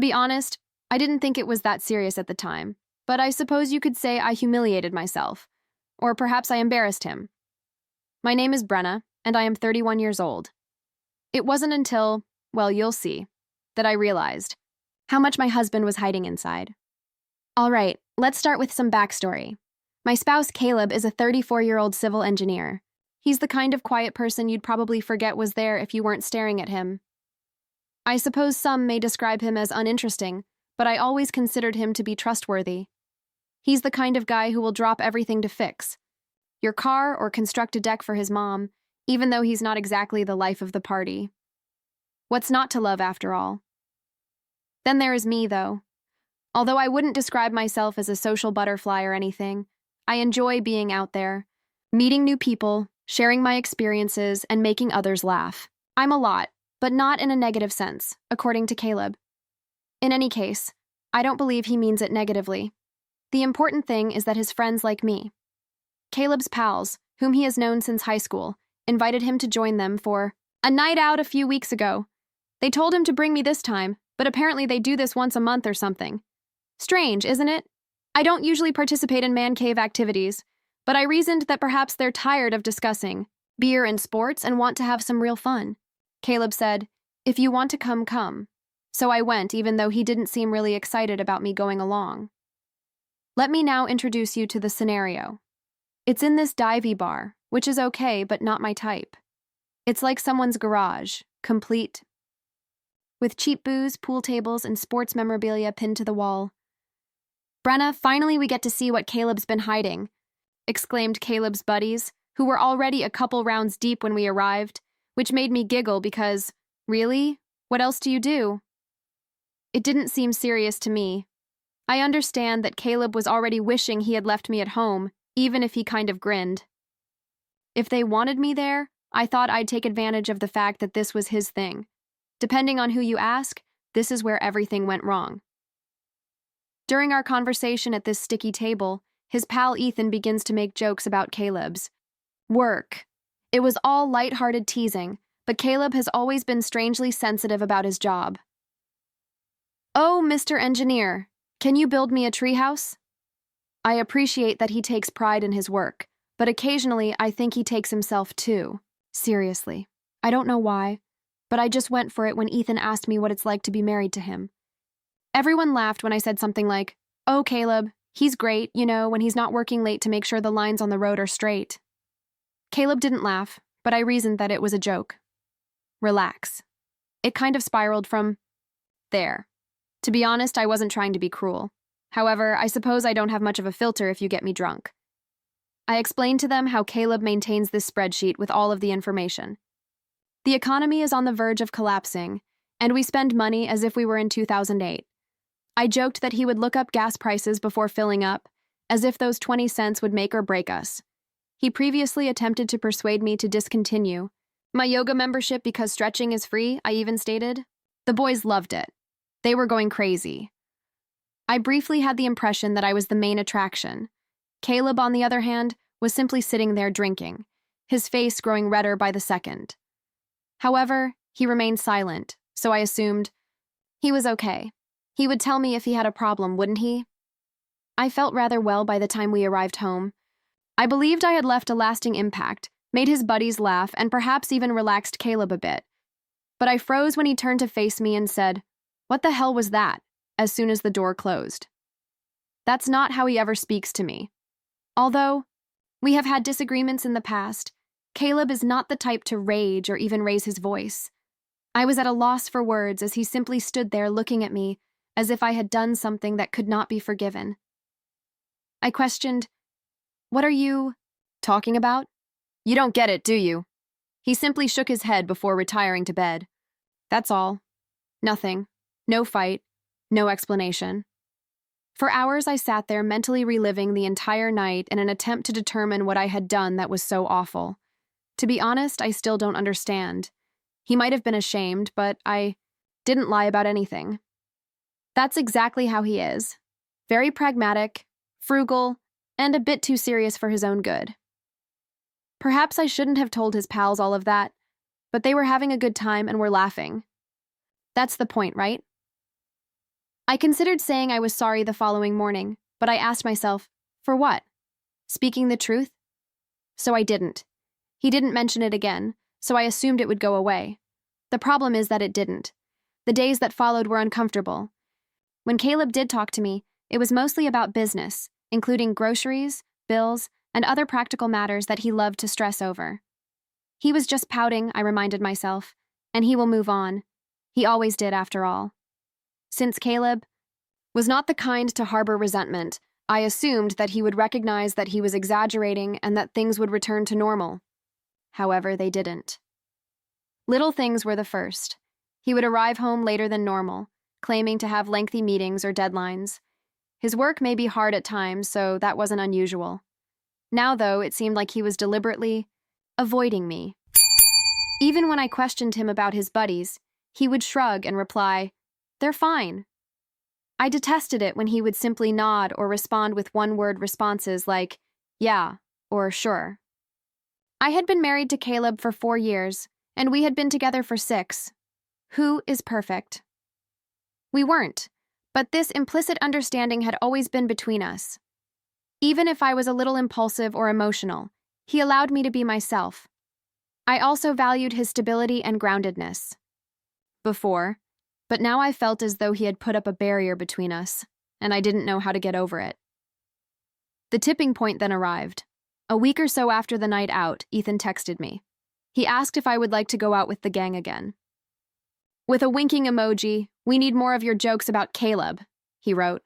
To be honest, I didn't think it was that serious at the time, but I suppose you could say I humiliated myself. Or perhaps I embarrassed him. My name is Brenna, and I am 31 years old. It wasn't until, well, you'll see, that I realized how much my husband was hiding inside. All right, let's start with some backstory. My spouse, Caleb, is a 34-year-old civil engineer. He's the kind of quiet person you'd probably forget was there if you weren't staring at him. I suppose some may describe him as uninteresting, but I always considered him to be trustworthy. He's the kind of guy who will drop everything to fix your car or construct a deck for his mom, even though he's not exactly the life of the party. What's not to love, after all? Then there is me, though. Although I wouldn't describe myself as a social butterfly or anything, I enjoy being out there, meeting new people, sharing my experiences, and making others laugh. I'm a lot, but not in a negative sense, according to Caleb. In any case, I don't believe he means it negatively. The important thing is that his friends like me. Caleb's pals, whom he has known since high school, invited him to join them for a night out a few weeks ago. They told him to bring me this time, but apparently they do this once a month or something. Strange, isn't it? I don't usually participate in man cave activities, but I reasoned that perhaps they're tired of discussing beer and sports and want to have some real fun. Caleb said, "If you want to come, come." So I went, even though he didn't seem really excited about me going along. Let me now introduce you to the scenario. It's in this divey bar, which is okay, but not my type. It's like someone's garage, complete with cheap booze, pool tables, and sports memorabilia pinned to the wall. "Brenna, finally we get to see what Caleb's been hiding," exclaimed Caleb's buddies, who were already a couple rounds deep when we arrived, which made me giggle because, really? What else do you do? It didn't seem serious to me. I understand that Caleb was already wishing he had left me at home, even if he kind of grinned. If they wanted me there, I thought I'd take advantage of the fact that this was his thing. Depending on who you ask, this is where everything went wrong. During our conversation at this sticky table, his pal Ethan begins to make jokes about Caleb's work. It was all light-hearted teasing, but Caleb has always been strangely sensitive about his job. "Oh, Mr. Engineer, can you build me a treehouse?" I appreciate that he takes pride in his work, but occasionally I think he takes himself too seriously. I don't know why, but I just went for it when Ethan asked me what it's like to be married to him. Everyone laughed when I said something like, "Oh, Caleb, he's great, when he's not working late to make sure the lines on the road are straight." Caleb didn't laugh, but I reasoned that it was a joke. Relax. It kind of spiraled from there. To be honest, I wasn't trying to be cruel. However, I suppose I don't have much of a filter if you get me drunk. I explained to them how Caleb maintains this spreadsheet with all of the information. The economy is on the verge of collapsing, and we spend money as if we were in 2008. I joked that he would look up gas prices before filling up, as if those 20 cents would make or break us. He previously attempted to persuade me to discontinue my yoga membership because stretching is free, I even stated. The boys loved it. They were going crazy. I briefly had the impression that I was the main attraction. Caleb, on the other hand, was simply sitting there drinking, his face growing redder by the second. However, he remained silent, so I assumed he was okay. He would tell me if he had a problem, wouldn't he? I felt rather well by the time we arrived home. I believed I had left a lasting impact, made his buddies laugh, and perhaps even relaxed Caleb a bit. But I froze when he turned to face me and said, "What the hell was that?" as soon as the door closed. That's not how he ever speaks to me. Although we have had disagreements in the past, Caleb is not the type to rage or even raise his voice. I was at a loss for words as he simply stood there looking at me as if I had done something that could not be forgiven. I questioned, "What are you talking about?" "You don't get it, do you?" He simply shook his head before retiring to bed. That's all. Nothing. No fight. No explanation. For hours I sat there mentally reliving the entire night in an attempt to determine what I had done that was so awful. To be honest, I still don't understand. He might have been ashamed, but I didn't lie about anything. That's exactly how he is. Very pragmatic, frugal, and a bit too serious for his own good. Perhaps I shouldn't have told his pals all of that, but they were having a good time and were laughing. That's the point, right? I considered saying I was sorry the following morning, but I asked myself, for what? Speaking the truth? So I didn't. He didn't mention it again, so I assumed it would go away. The problem is that it didn't. The days that followed were uncomfortable. When Caleb did talk to me, it was mostly about business, including groceries, bills, and other practical matters that he loved to stress over. He was just pouting, I reminded myself, and he will move on. He always did, after all. Since Caleb was not the kind to harbor resentment, I assumed that he would recognize that he was exaggerating and that things would return to normal. However, they didn't. Little things were the first. He would arrive home later than normal, claiming to have lengthy meetings or deadlines. His work may be hard at times, so that wasn't unusual. Now, though, it seemed like he was deliberately avoiding me. Even when I questioned him about his buddies, he would shrug and reply, "They're fine." I detested it when he would simply nod or respond with one-word responses like, "Yeah," or "Sure." I had been married to Caleb for 4 years, and we had been together for 6. Who is perfect? We weren't, but this implicit understanding had always been between us. Even if I was a little impulsive or emotional, he allowed me to be myself. I also valued his stability and groundedness. Before, but now I felt as though he had put up a barrier between us, and I didn't know how to get over it. The tipping point then arrived. A week or so after the night out, Ethan texted me. He asked if I would like to go out with the gang again. With a winking emoji, "We need more of your jokes about Caleb," he wrote.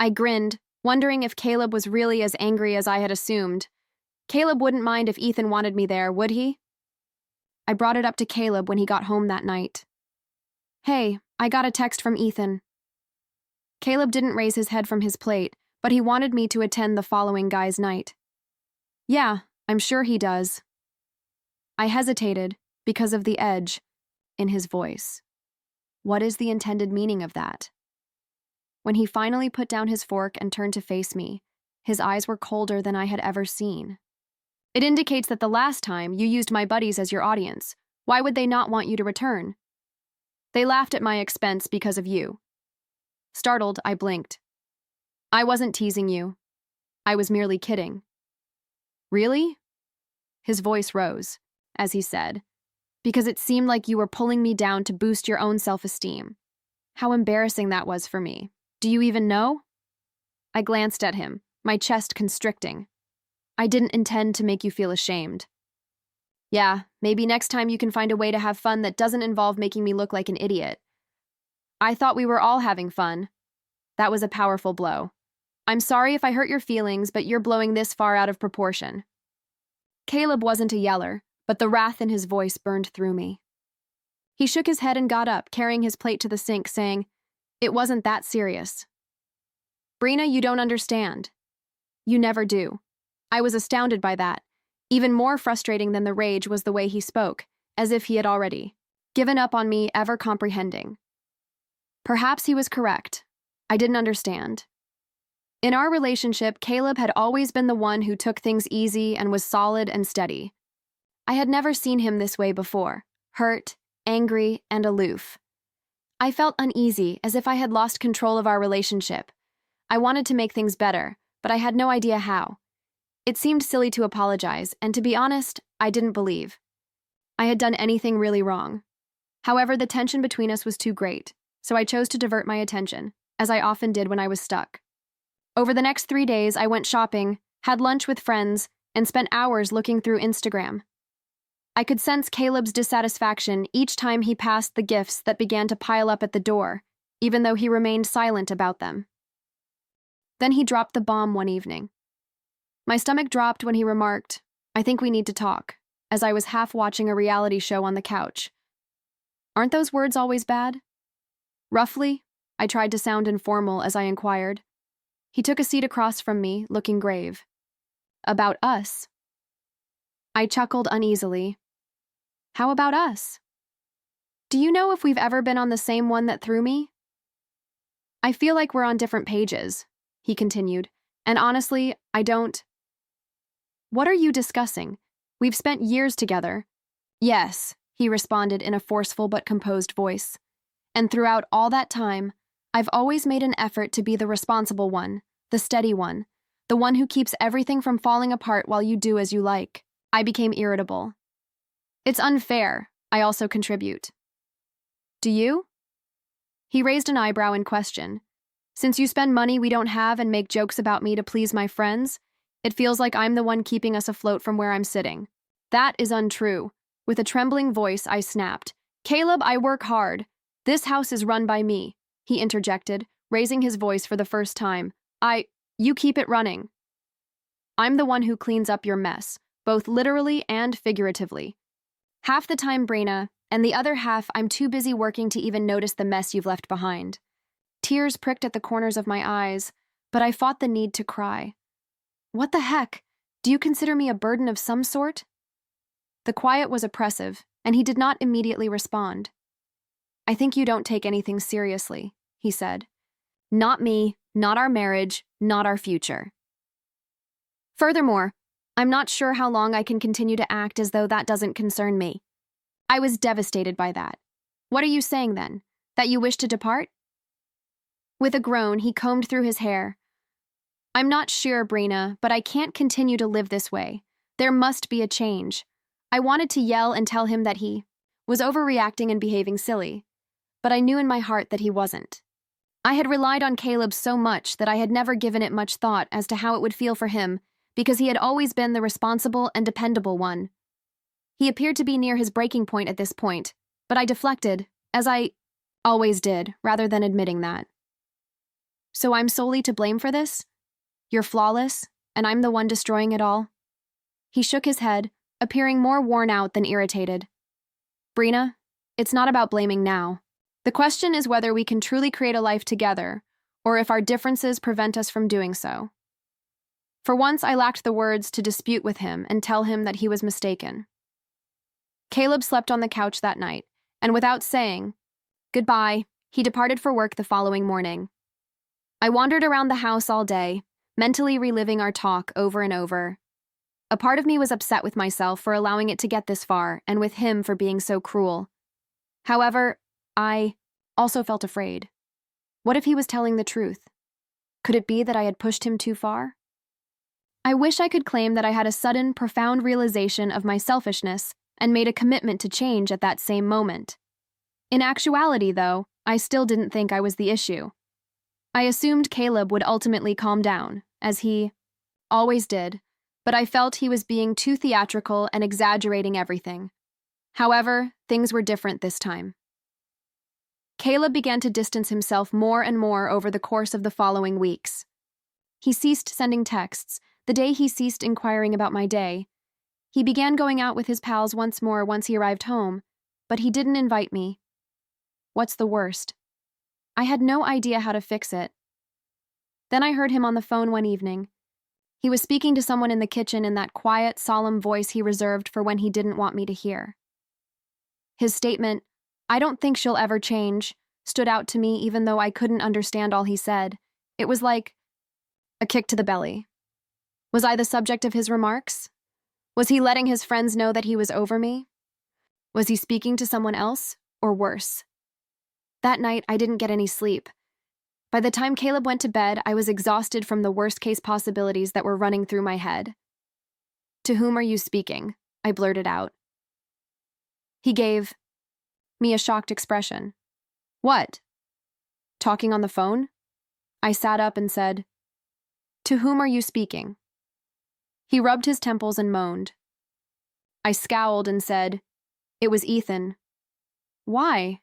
I grinned, wondering if Caleb was really as angry as I had assumed. Caleb wouldn't mind if Ethan wanted me there, would he? I brought it up to Caleb when he got home that night. "Hey, I got a text from Ethan." Caleb didn't raise his head from his plate, but he wanted me to attend the following guys' night. "Yeah, I'm sure he does." I hesitated because of the edge in his voice. What is the intended meaning of that? When he finally put down his fork and turned to face me, his eyes were colder than I had ever seen. "It indicates that the last time you used my buddies as your audience. Why would they not want you to return?" "They laughed at my expense because of you." Startled, I blinked. "I wasn't teasing you. I was merely kidding." "Really?" His voice rose, as he said, "Because it seemed like you were pulling me down to boost your own self-esteem. How embarrassing that was for me. Do you even know?" I glanced at him, my chest constricting. "I didn't intend to make you feel ashamed." "Yeah, maybe next time you can find a way to have fun that doesn't involve making me look like an idiot." "I thought we were all having fun." That was a powerful blow. "I'm sorry if I hurt your feelings, but you're blowing this far out of proportion." Caleb wasn't a yeller, but the wrath in his voice burned through me. He shook his head and got up, carrying his plate to the sink, saying, "It wasn't that serious." "Brina, you don't understand." "You never do." I was astounded by that. Even more frustrating than the rage was the way he spoke, as if he had already given up on me ever comprehending. Perhaps he was correct. I didn't understand. In our relationship, Caleb had always been the one who took things easy and was solid and steady. I had never seen him this way before, hurt, angry, and aloof. I felt uneasy, as if I had lost control of our relationship. I wanted to make things better, but I had no idea how. It seemed silly to apologize, and to be honest, I didn't believe I had done anything really wrong. However, the tension between us was too great, so I chose to divert my attention, as I often did when I was stuck. Over the next 3 days, I went shopping, had lunch with friends, and spent hours looking through Instagram. I could sense Caleb's dissatisfaction each time he passed the gifts that began to pile up at the door, even though he remained silent about them. Then he dropped the bomb one evening. My stomach dropped when he remarked, "I think we need to talk," as I was half watching a reality show on the couch. Aren't those words always bad? Roughly, I tried to sound informal as I inquired. He took a seat across from me, looking grave. "About us." I chuckled uneasily. "How about us?" "Do you know if we've ever been on the same one that threw me?" "I feel like we're on different pages," he continued, "and honestly, I don't." "What are you discussing? We've spent years together." "Yes," he responded in a forceful but composed voice. "And throughout all that time, I've always made an effort to be the responsible one, the steady one, the one who keeps everything from falling apart while you do as you like. I became irritable. It's unfair, I also contribute. Do you? He raised an eyebrow in question. Since you spend money we don't have and make jokes about me to please my friends, it feels like I'm the one keeping us afloat from where I'm sitting. That is untrue. With a trembling voice, I snapped. Caleb, I work hard. This house is run by me, he interjected, raising his voice for the first time. You keep it running. I'm the one who cleans up your mess, both literally and figuratively. Half the time, Brina, and the other half I'm too busy working to even notice the mess you've left behind. Tears pricked at the corners of my eyes, but I fought the need to cry. What the heck? Do you consider me a burden of some sort? The quiet was oppressive, and he did not immediately respond. I think you don't take anything seriously, he said. Not me, not our marriage, not our future. Furthermore, I'm not sure how long I can continue to act as though that doesn't concern me. I was devastated by that. What are you saying then? That you wish to depart? With a groan, he combed through his hair. I'm not sure, Brina, but I can't continue to live this way. There must be a change. I wanted to yell and tell him that he was overreacting and behaving silly, but I knew in my heart that he wasn't. I had relied on Caleb so much that I had never given it much thought as to how it would feel for him, because he had always been the responsible and dependable one. He appeared to be near his breaking point at this point, but I deflected, as I always did, rather than admitting that. So I'm solely to blame for this? You're flawless, and I'm the one destroying it all? He shook his head, appearing more worn out than irritated. Brina, it's not about blaming now. The question is whether we can truly create a life together, or if our differences prevent us from doing so. For once, I lacked the words to dispute with him and tell him that he was mistaken. Caleb slept on the couch that night, and without saying goodbye, he departed for work the following morning. I wandered around the house all day, mentally reliving our talk over and over. A part of me was upset with myself for allowing it to get this far, and with him for being so cruel. However, I also felt afraid. What if he was telling the truth? Could it be that I had pushed him too far? I wish I could claim that I had a sudden, profound realization of my selfishness and made a commitment to change at that same moment. In actuality, though, I still didn't think I was the issue. I assumed Caleb would ultimately calm down, as he always did, but I felt he was being too theatrical and exaggerating everything. However, things were different this time. Caleb began to distance himself more and more over the course of the following weeks. He ceased sending texts, the day he ceased inquiring about my day. He began going out with his pals once more once he arrived home, but he didn't invite me. What's the worst? I had no idea how to fix it. Then I heard him on the phone one evening. He was speaking to someone in the kitchen in that quiet, solemn voice he reserved for when he didn't want me to hear. His statement, "I don't think she'll ever change," stood out to me even though I couldn't understand all he said. It was like a kick to the belly. Was I the subject of his remarks? Was he letting his friends know that he was over me? Was he speaking to someone else, or worse? That night, I didn't get any sleep. By the time Caleb went to bed, I was exhausted from the worst-case possibilities that were running through my head. "To whom are you speaking?" I blurted out. He gave me a shocked expression. "What? Talking on the phone?" I sat up and said, "To whom are you speaking?" He rubbed his temples and moaned. I scowled and said, "It was Ethan." "Why?"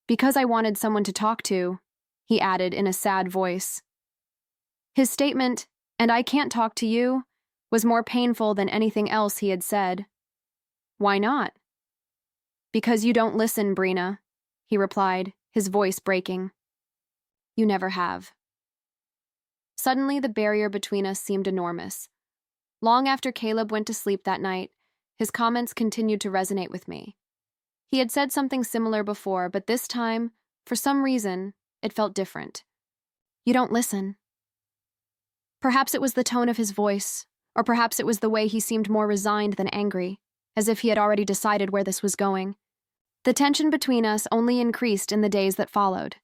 "Because I wanted someone to talk to," he added in a sad voice. His statement, "and I can't talk to you," was more painful than anything else he had said. "Why not?" "Because you don't listen, Brina," he replied, his voice breaking. "You never have." Suddenly, the barrier between us seemed enormous. Long after Caleb went to sleep that night, his comments continued to resonate with me. He had said something similar before, but this time, for some reason, it felt different. "You don't listen." Perhaps it was the tone of his voice, or perhaps it was the way he seemed more resigned than angry, as if he had already decided where this was going. The tension between us only increased in the days that followed.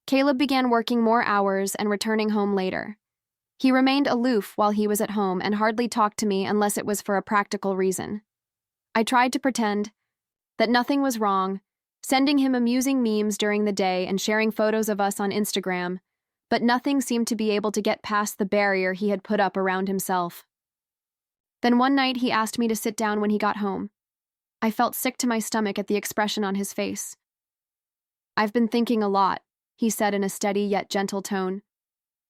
Caleb began working more hours and returning home later. He remained aloof while he was at home and hardly talked to me unless it was for a practical reason. I tried to pretend that nothing was wrong, sending him amusing memes during the day and sharing photos of us on Instagram, but nothing seemed to be able to get past the barrier he had put up around himself. Then one night he asked me to sit down when he got home. I felt sick to my stomach at the expression on his face. "I've been thinking a lot," he said in a steady yet gentle tone.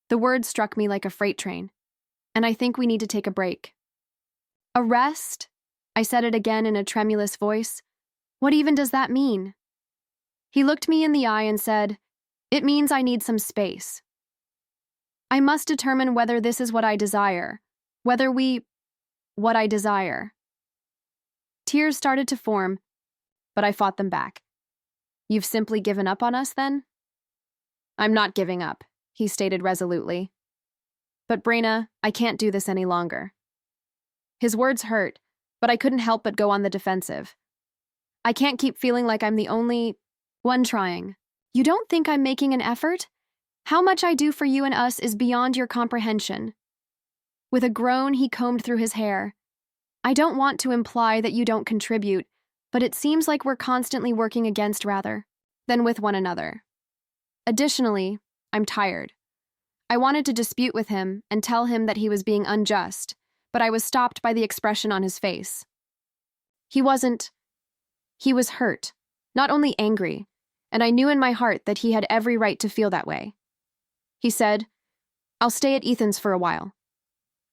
The words struck me like a freight train, and I think we need to take a break. "A rest?" I said it again in a tremulous voice. "What even does that mean?" He looked me in the eye and said, "It means I need some space. I must determine whether this is what I desire, what I desire." Tears started to form, but I fought them back. "You've simply given up on us, then?" "I'm not giving up," he stated resolutely. "But Brenna, I can't do this any longer." His words hurt, but I couldn't help but go on the defensive. "I can't keep feeling like I'm the only one trying. You don't think I'm making an effort? How much I do for you and us is beyond your comprehension." With a groan, he combed through his hair. "I don't want to imply that you don't contribute, but it seems like we're constantly working against rather than with one another. Additionally, I'm tired." I wanted to dispute with him and tell him that he was being unjust, but I was stopped by the expression on his face. He was hurt, not only angry, and I knew in my heart that he had every right to feel that way. He said, "I'll stay at Ethan's for a while,"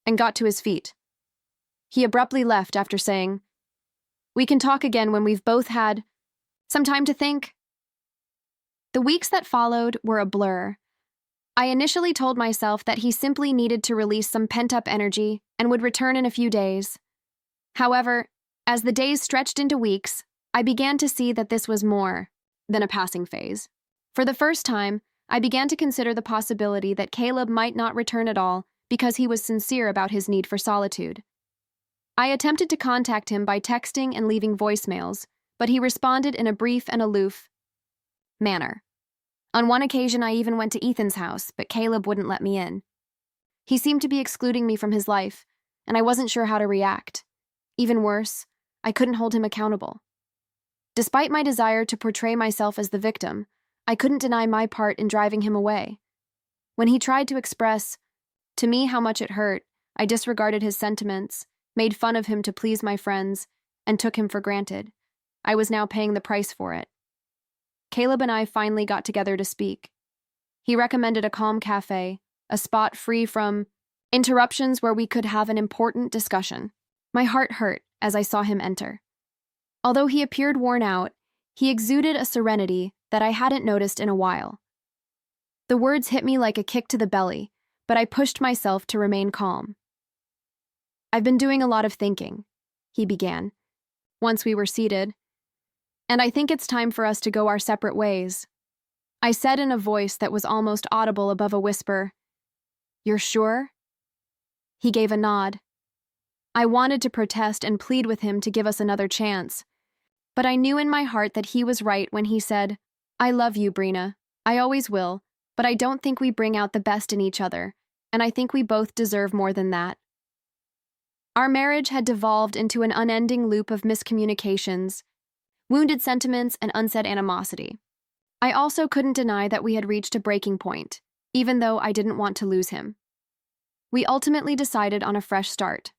and got to his feet. He abruptly left after saying, "We can talk again when we've both had some time to think." The weeks that followed were a blur. I initially told myself that he simply needed to release some pent-up energy and would return in a few days. However, as the days stretched into weeks, I began to see that this was more than a passing phase. For the first time, I began to consider the possibility that Caleb might not return at all because he was sincere about his need for solitude. I attempted to contact him by texting and leaving voicemails, but he responded in a brief and aloof manner. On one occasion, I even went to Ethan's house, but Caleb wouldn't let me in. He seemed to be excluding me from his life, and I wasn't sure how to react. Even worse, I couldn't hold him accountable. Despite my desire to portray myself as the victim, I couldn't deny my part in driving him away. When he tried to express to me how much it hurt, I disregarded his sentiments, made fun of him to please my friends, and took him for granted. I was now paying the price for it. Caleb and I finally got together to speak. He recommended a calm cafe, a spot free from interruptions where we could have an important discussion. My heart hurt as I saw him enter. Although he appeared worn out, he exuded a serenity that I hadn't noticed in a while. The words hit me like a kick to the belly, but I pushed myself to remain calm. "I've been doing a lot of thinking," he began, once we were seated, "and I think it's time for us to go our separate ways." I said in a voice that was almost audible above a whisper, "You're sure?" He gave a nod. I wanted to protest and plead with him to give us another chance, but I knew in my heart that he was right when he said, "I love you, Brenna. I always will, but I don't think we bring out the best in each other, and I think we both deserve more than that." Our marriage had devolved into an unending loop of miscommunications, wounded sentiments, and unsaid animosity. I also couldn't deny that we had reached a breaking point, even though I didn't want to lose him. We ultimately decided on a fresh start.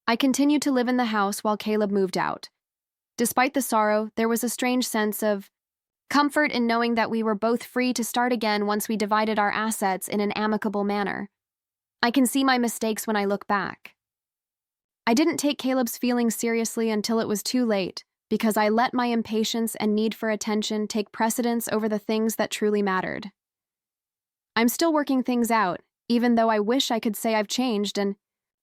I continued to live in the house while Caleb moved out. Despite the sorrow, there was a strange sense of comfort in knowing that we were both free to start again once we divided our assets in an amicable manner. I can see my mistakes when I look back. I didn't take Caleb's feelings seriously until it was too late, because I let my impatience and need for attention take precedence over the things that truly mattered. I'm still working things out, even though I wish I could say I've changed and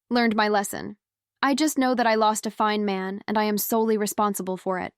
learned my lesson. I just know that I lost a fine man, and I am solely responsible for it.